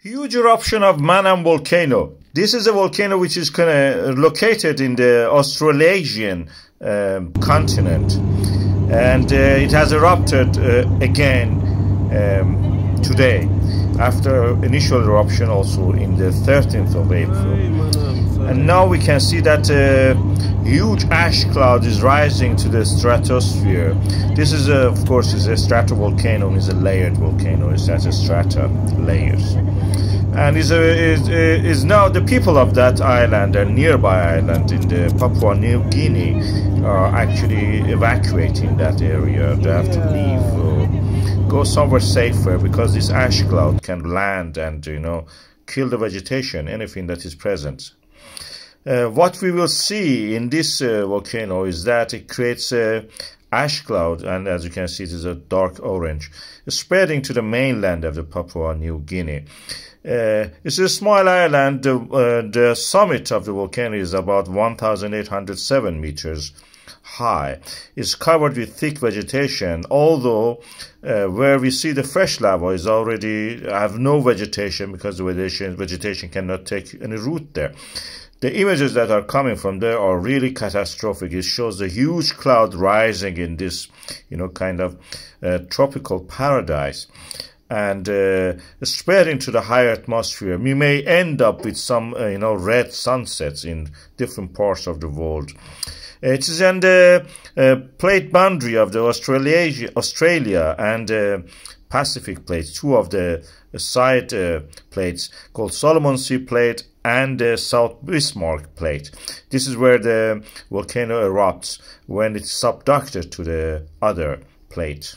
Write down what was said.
Huge eruption of Manam volcano. This is a volcano which is located in the Australasian continent, and it has erupted again today, after initial eruption also in the 13th of April. And now we can see that a huge ash cloud is rising to the stratosphere. This is of course is a stratovolcano, is a layered volcano. It has a strata layers, and is now the people of that island and nearby island in the Papua New Guinea are actually evacuating that area. They have to leave or go somewhere safer, because this ash cloud can land and kill the vegetation, anything that is present. What we will see in this volcano is that it creates a ash cloud, and as you can see, it is a dark orange, spreading to the mainland of the Papua New Guinea. It's a small island. The summit of the volcano is about 1,807 meters high. It's covered with thick vegetation, although where we see the fresh lava is already have no vegetation, because the vegetation cannot take any root there. The images that are coming from there are really catastrophic. It shows the huge cloud rising in this, kind of tropical paradise, and spreading to the higher atmosphere. We may end up with some, red sunsets in different parts of the world. It is on the plate boundary of the Australia and Pacific plates, two of the side plates called Solomon Sea Plate and the South Bismarck Plate. This is where the volcano erupts when it's subducted to the other plate.